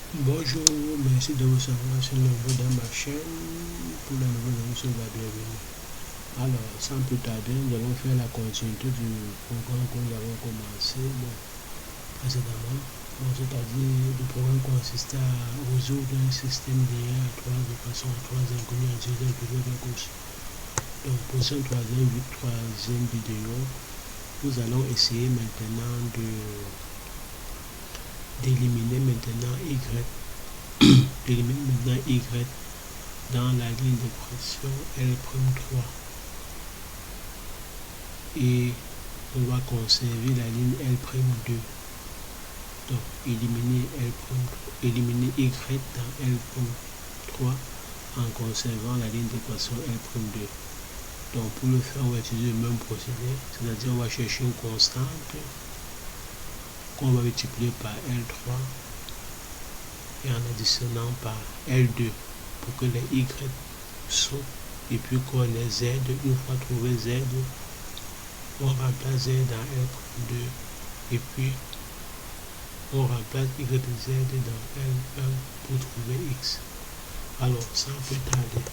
Bonjour, merci de vous savoir sur nouveau dans ma chaîne. Pour la nouvelle émission, la bienvenue. Alors, sans plus tarder, nous allons faire la continuité du programme que nous avons commencé précédemment. C'est-à-dire, le programme consistait à résoudre un système lié à trois équations, à trois inconnus en utilisant le bureau de gauche. Donc, pour cette troisième vidéo, nous allons essayer maintenant d'éliminer maintenant y dans la ligne d'équation L'3 et on va conserver la ligne L'2. Donc éliminer y dans L'3 en conservant la ligne d'équation L'2. Donc pour le faire, on va utiliser le même procédé, c'est-à-dire on va chercher une constante qu'on va multiplier par L'3 et en additionnant par L'2 pour que les Y sautent, et puis qu'on ait Z. Une fois trouvé Z, on remplace Z dans L'2 et puis on remplace Y de Z dans L1 pour trouver X. Alors sans plus tarder,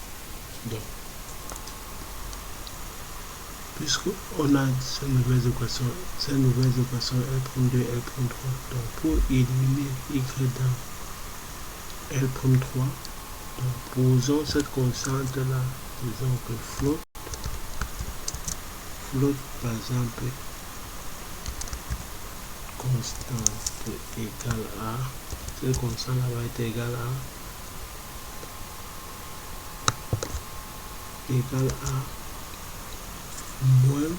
donc puisqu'on a ces nouvelles équations L'2 L'3, donc pour éliminer Y dans L'3, donc posons cette constante là, disons que float par exemple constante égale à, cette constante là va être égale à moins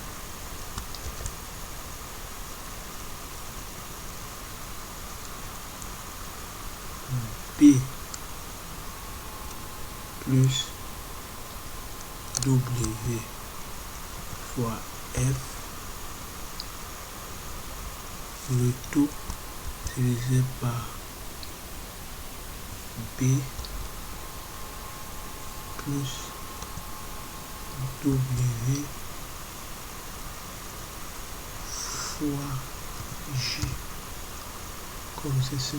B plus W fois F, le tout divisé par B plus W fois J, comme ceci.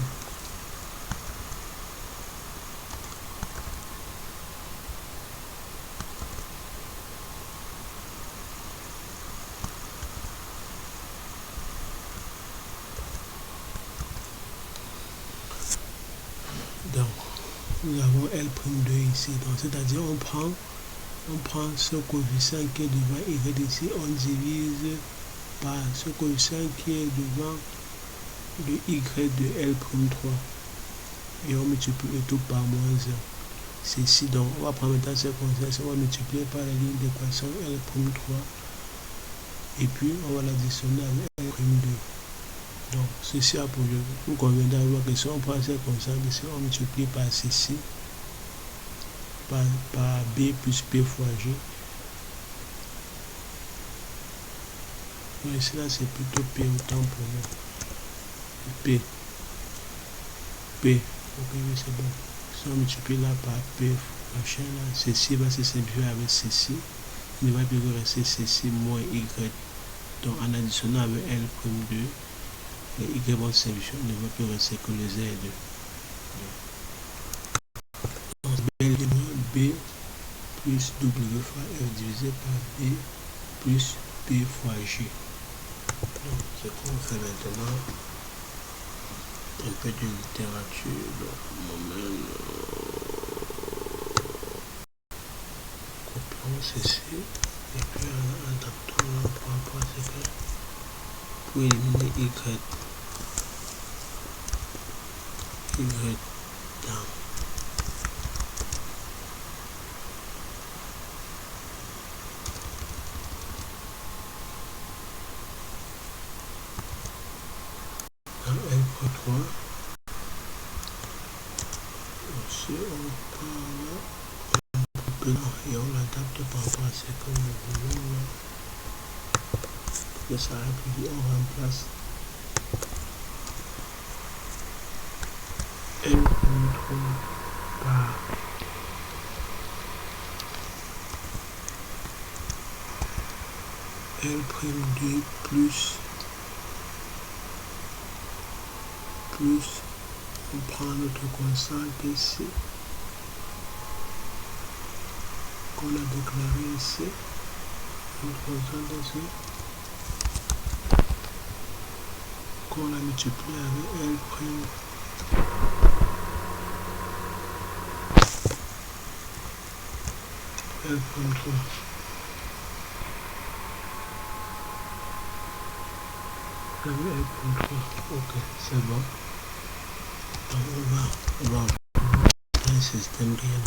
Donc, nous avons L'2 ici. Donc, c'est-à-dire, on prend ce coefficient qui est devant Y ici, on divise par ce coefficient qui est devant le Y de L'3 et on multiplie le tout par moins 1. Ceci, donc, on va prendre maintenant cette constante, on va multiplier par la ligne d'équation L'3 et puis on va l'additionner avec L'2. Donc, ceci a pour lieu. Vous conviendrez avec que si on prend cette constante ici, on multiplie par ceci, par B plus P fois G. Donc, ici, là, c'est plutôt P autant pour nous. P. Ok, oui, c'est bon. Si on multiplie là par P, machin, là, ceci va se simplifier avec ceci. Il ne va plus rester ceci moins Y. Donc, en additionnant avec L'2, les Y vont se simplifier, il ne va plus rester que le Z. Donc, B plus W fois F divisé par B plus P fois G. Donc, ce qu'on fait maintenant, un peu de littérature, donc copions ceci, et puis en adaptant là par rapport à ce que pour éliminer Y dans L'3, si on parle et on l'adapte par rapport à ce que nous voulons là, pour que ça applique, on remplace L'3 par L'2 plus On prend notre constant ici qu'on a déclaré ici, notre constant ici qu'on a multiplié avec L prime L.3. Ok, c'est bon. Donc on va un système qui est donné.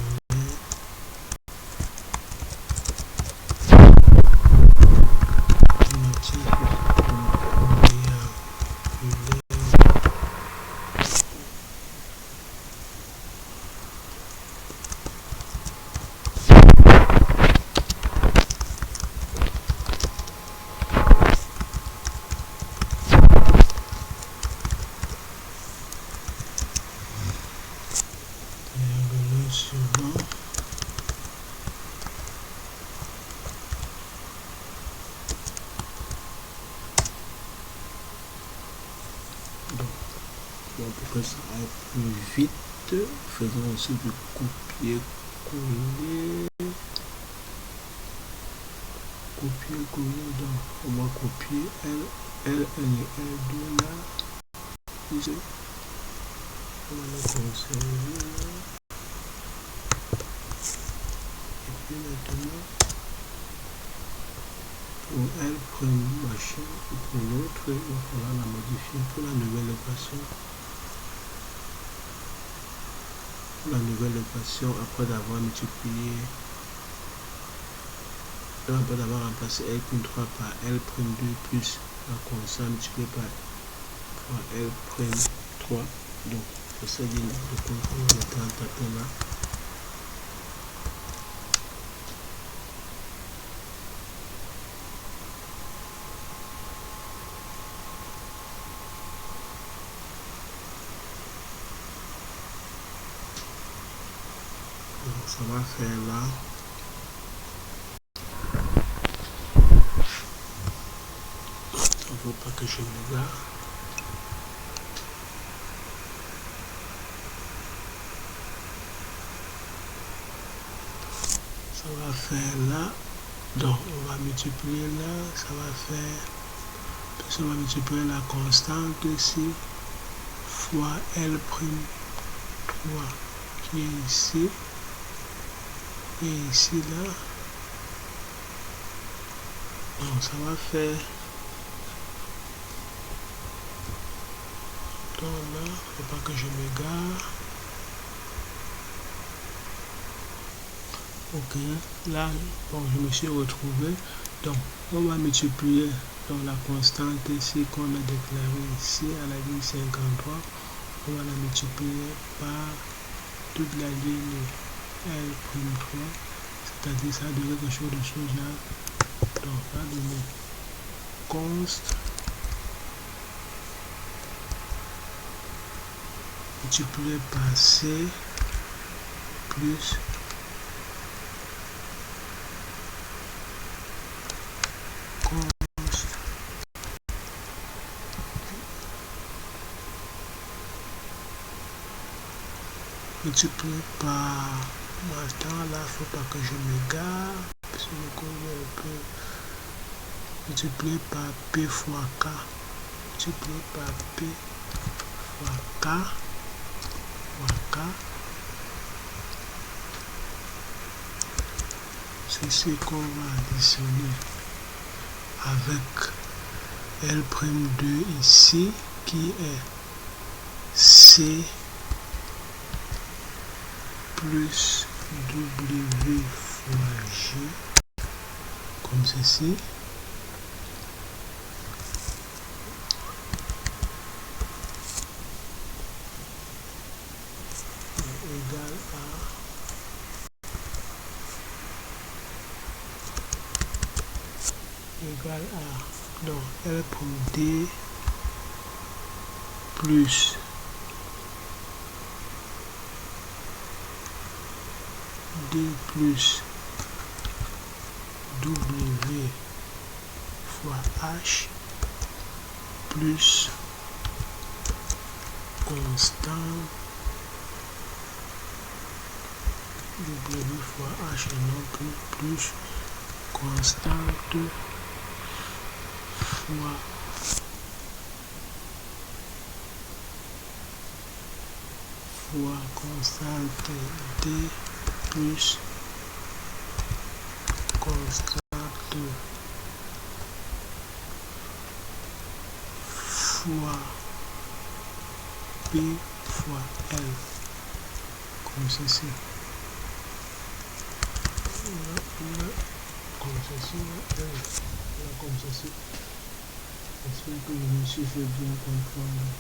Pour que ça aille plus vite, faisons aussi du copier-coller. Donc on va copier L1 et L2 là. Ici. On va le conserver. Et puis maintenant, pour L prime machin, et pour l'autre, il faudra la modifier pour la nouvelle équation. La nouvelle équation après d'avoir multiplié, après d'avoir remplacé L'3 par L'2 plus la constante multipliée par L'3. Donc pour ça il y a une réponse qu'on va mettre en tapant là. Donc ça va faire là. Il ne faut pas que je m'égare. Ça va faire là. Donc on va multiplier là. Ça va faire. Puis on va multiplier la constante ici fois L'3 qui est ici. Et ici là. Donc ça va faire. Donc là, il ne faut pas que je m'égare. Ok, là, bon, je me suis retrouvé. Donc, on va multiplier donc, la constante ici qu'on a déclarée ici à la ligne 53. On va la multiplier par toute la ligne L'3. C'est-à-dire ça donne quelque chose de là. Donc, ça va donner const multiplié par C plus const multiplié par, maintenant là, il ne faut pas que je m'égare, parce que je connais un peu, multiplié par P fois K, multiplié par P fois K, c'est ce qu'on va additionner avec L'2 ici qui est C plus W fois G comme ceci. Égal à donc L pour D plus D plus W fois H plus O constant W fois H et non plus constante fois constante D plus constante fois P fois L, comme ceci. Comme ceci, comme ceci. J'espère que je me suis fait bien comprendre.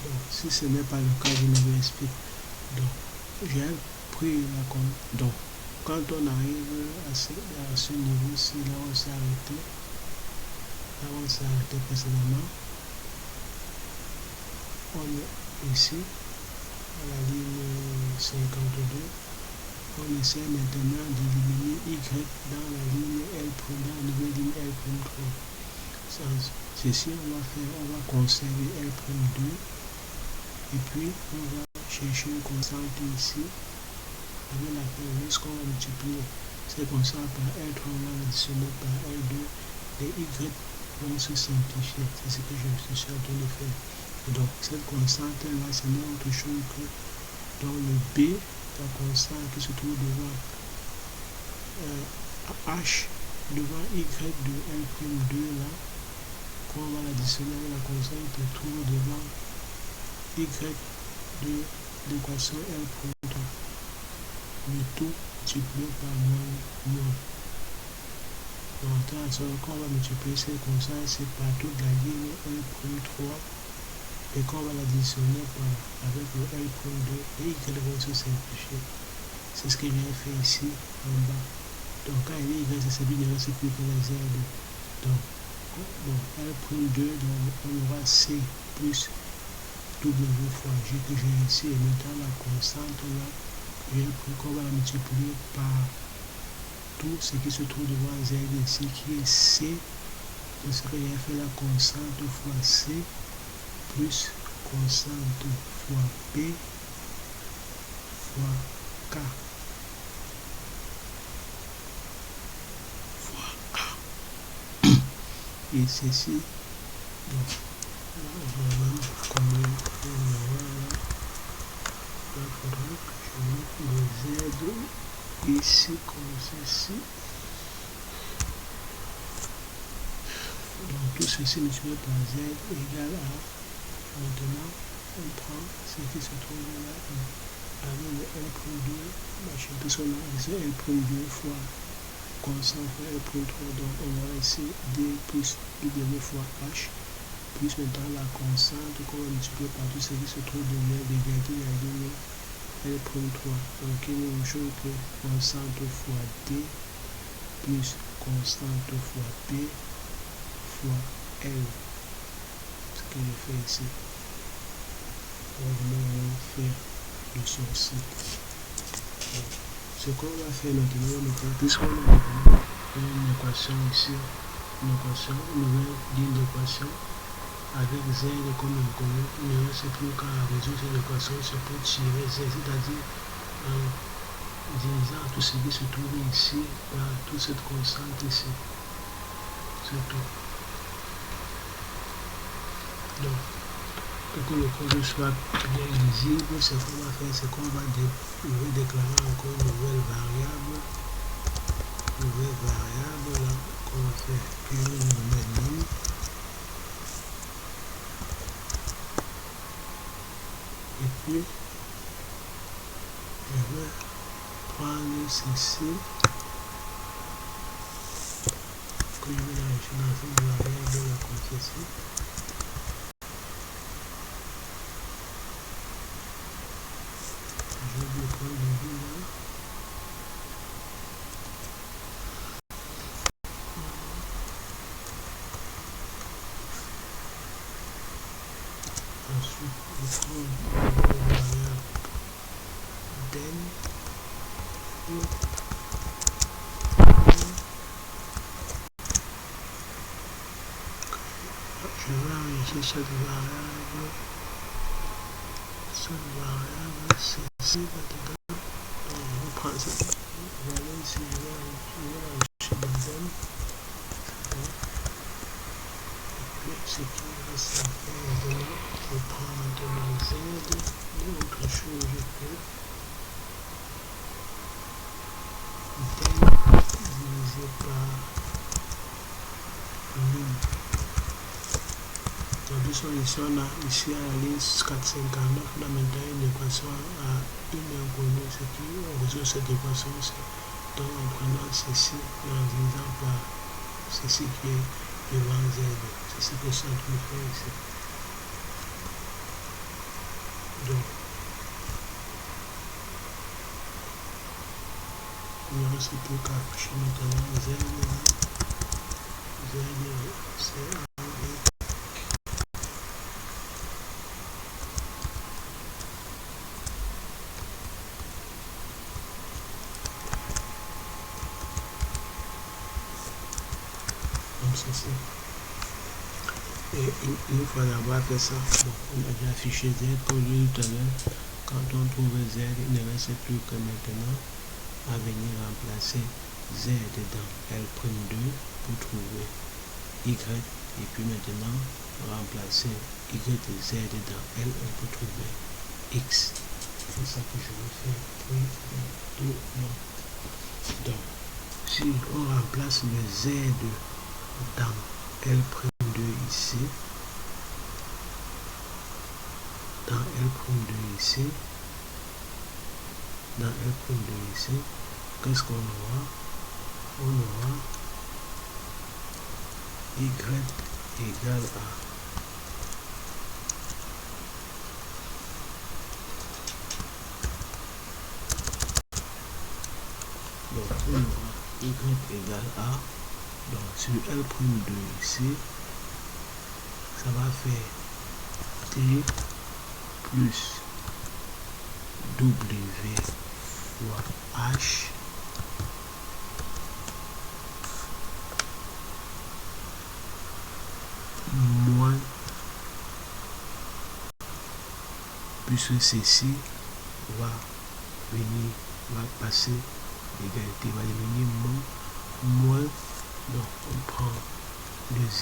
Donc, si ce n'est pas le cas, je me l'explique. Donc, j'ai pris la compte. Donc, quand on arrive à ce niveau-ci, là on s'est arrêté. Là on s'est arrêté précédemment. On est ici, à la ligne 52. On essaie maintenant d'éliminer Y dans la ligne L', dans la nouvelle ligne L'3. Ceci, on va conserver L'2. Et puis, on va chercher une constante ici, avec laquelle, lorsqu'on va multiplier ces constantes par L3, on va l'additionner par L2, les Y vont se simplifier. C'est ce que je suis en train de faire. Et donc, cette constante-là, ce n'est autre chose que dans le B, la constante qui se trouve devant H, devant Y de L'2 là, qu'on va l'additionner avec la constante qui se trouve devant Y de l'équation L'3. Le tout multiplié par moins. Donc, quand on va multiplier ces constantes, c'est par toute la ligne L'3 et qu'on va l'additionner avec le L'2 et Y vont se simplifier. C'est ce que j'ai fait ici en bas. Donc, quand il y a Y, c'est celui de c'est plus que la Z. Donc, L'2, on aura C plus W fois G que j'ai ici, et maintenant la constante là, j'ai pris qu'on va la multiplier par tout ce qui se trouve devant Z ici, qui est C, parce que j'ai fait la constante fois C plus constante fois P fois K fois A. Et ceci, donc, là, vraiment, comme il faudra que je mette le Z ici comme ceci. Donc tout ceci multiplié par Z égale à, maintenant on prend ce qui se trouve là avec le L'2, machin, tout cela, c'est L'2 fois constant fois L'3, donc on aura ici D plus W fois H, plus maintenant la constante qu'on va multiplier par tout ce qui se trouve de l'égalité de la ligne L'3, donc il y a une même chose que constante fois D plus constante fois P fois L, ce que je fais ici. On va faire le sorcier. Ce qu'on va faire maintenant, puisqu'on a maintenant une équation ici, une nouvelle ligne d'équation avec Z comme inconnu, il ne reste plus qu'à résoudre cette équation, c'est pour tirer Z, c'est-à-dire en divisant tout ce qui se trouve ici par toute cette constante ici. C'est tout. Donc, pour que le code soit bien lisible, ce qu'on va faire, c'est qu'on va déclarer encore une nouvelle variable là, qu'on va faire une nouvelle ligne. Et puis, je vais prendre ceci, que je vais l'enregistrer dans une variable là, comme ceci. Je vais prendre le vue là. Ensuite, je prends la variable den. je vais enregistrer cette variable. Cette variable, c'est ici là-dedans. Donc, je prends cette valeur ici, je vais enregistrer deuxième. Et puis, ce qui reste à faire maintenant, je prends maintenant Z. L'autre chose, je peux divisé par 1000. Donc, ici, on a ici à la ligne 459, on a maintenant une équation à une inconnue, ce qui on résout cette équation aussi. Donc, en prenant ceci et en divisant par ceci qui est devant Z, c'est ce que ça nous fait ici. Donc, il ne reste plus qu'à afficher maintenant Z, c'est comme ceci. Et une fois d'avoir fait ça, bon, on a déjà affiché Z pour lui tout à l'heure. Quand on trouve Z, il ne reste plus que maintenant à venir remplacer Z dans L'2 pour trouver Y, et puis maintenant remplacer Y de Z dans L1 pour trouver X. C'est ça que je vais faire. Oui, donc, si on remplace le Z dans L'2 ici, dans L'2 ici, qu'est-ce qu'on aura? On aura Y égale à donc on aura Y égale à, donc sur L'2 ici, ça va faire T plus W fois H moins, puisque ceci va venir, va passer l'égalité, va devenir moins, donc on prend le Z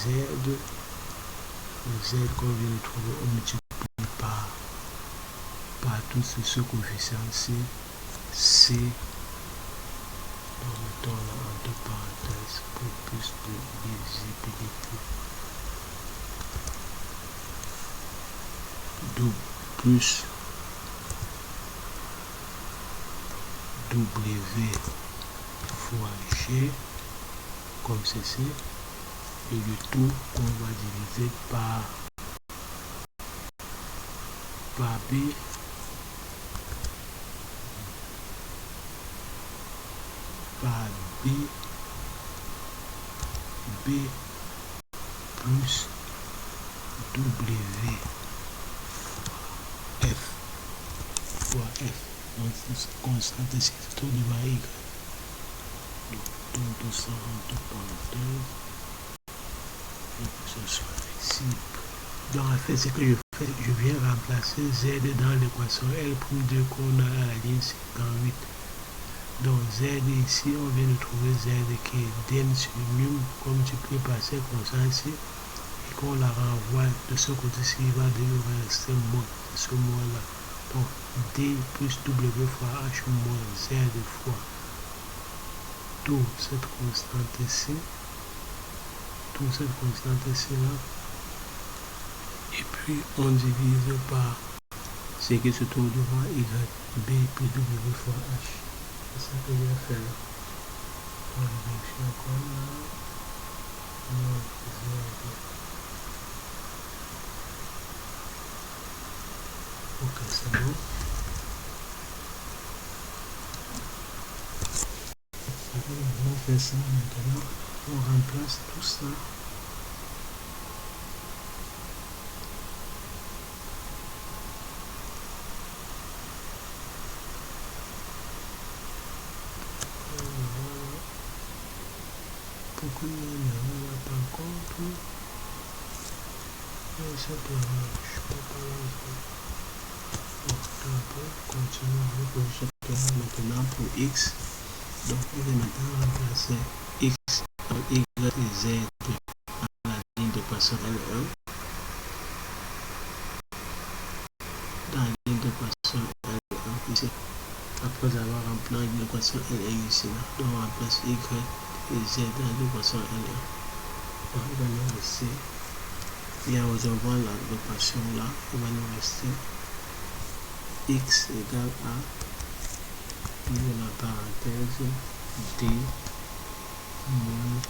qu'on vient de trouver, on multiplie par tous ce coefficient C, donc mettons là entre parenthèses pour plus de lisibilité, plus W fois G comme ceci, et le tout qu'on va diviser par B plus W fois F. Donc, c'est constante ici, c'est tout devant Y. Donc, tout ça entre parenthèses, et que ce soit flexible. Donc, en fait, ce que je fais, je viens remplacer Z dans l'équation L'2 qu'on a à la ligne 58. Donc, Z ici, on vient de trouver Z qui est D sur num, comme multiplié par cette constante ici, et qu'on la renvoie de ce côté-ci, il va devenir rester moins, ce moins-là. Donc, D plus W fois H moins Z fois toute cette constante ici, là, et puis on divise par ce qui se trouve devant Y, B plus W fois H. C'est ça que je vais faire là. On va vérifier encore là. Non, Z. Ok, c'est bon. On va faire ça maintenant. On remplace tout ça. Pourquoi il n'y a pas contre? Je sais pas, je peux pas lancer. Bon, continuons avec le chapitre maintenant pour x. Donc, on va maintenant remplacer x par y et z à la ligne d'équation L1. Dans la ligne d'équation L1 ici. Après avoir rempli l'équation L1 ici, donc on remplace y et z dans l'équation L1. Donc, il va nous rester, et en resolvant l'équation là, il va nous rester x égale à, ouvre la parenthèse, d moins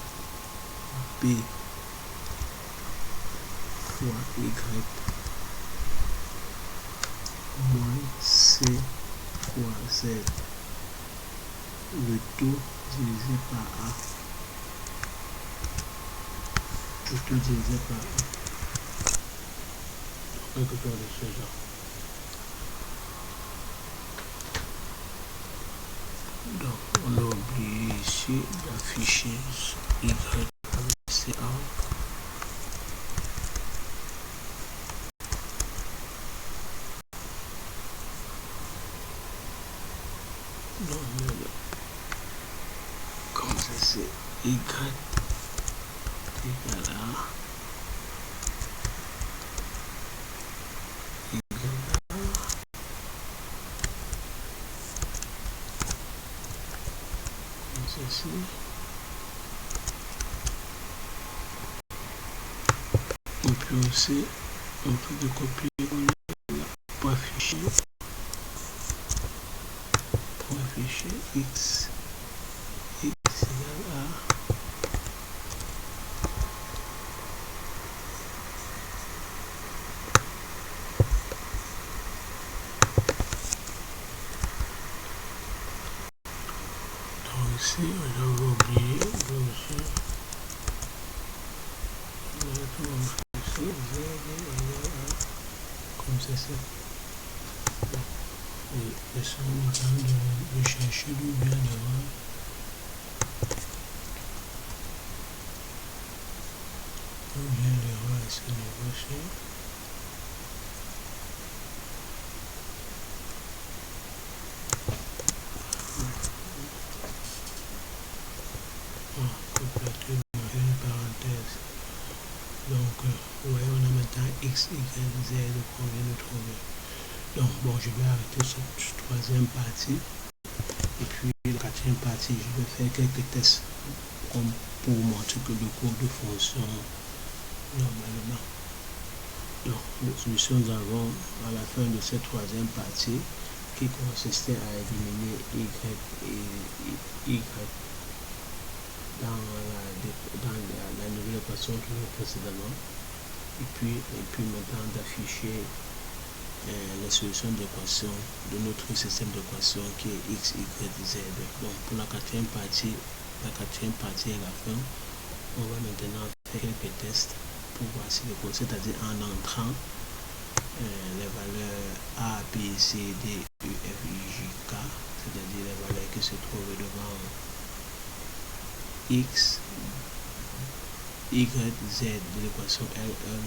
b fois y moins c fois z, le tout divisé par a, le tout divisé par a. Donc, quelque chose de ce genre. Donc, on a oublié ici d'afficher y avec CA. Donc, comme ça, c'est y égale à ceci. Et puis aussi, on peut copier pour afficher x égale à ici, on a oublié, donc ici, comme ça c'est. Et ça, on est en train de chercher d'où vient l'erreur. D'où vient l'erreur à ce niveau-ci. Compléter une parenthèse. Donc, vous voyez, on a maintenant x, y, z qu'on vient de trouver. Donc, bon, je vais arrêter cette troisième partie. Et puis, la quatrième partie, je vais faire quelques tests comme pour montrer que le cours de fonction normalement. Donc, nous avons à la fin de cette troisième partie qui consistait à éliminer y dans la nouvelle équation que nous précédemment, et puis maintenant d'afficher la solution d'équation de notre système d'équation qui est x, y, z. Donc pour la quatrième partie est la fin. On va maintenant faire quelques tests pour voir si le code, c'est-à-dire en entrant les valeurs a, b, c, d, e, f, j, k, c'est-à-dire les valeurs qui se trouvent devant x, y, z de l'équation L1,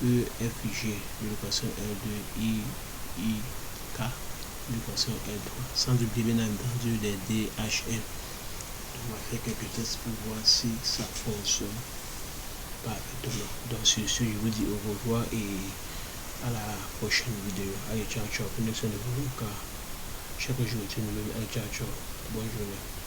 e, f, g de l'équation L2, i, k de l'équation L3, sans oublier bien entendu les d, h, n. On va faire quelques tests pour voir si ça fonctionne parfaitement. Donc sur ce, je vous dis au revoir et à la prochaine vidéo. Allez, ciao, ciao. Prenez soin de vous car chaque jour est une nouvelle. Allez, ciao, ciao. Bonne journée.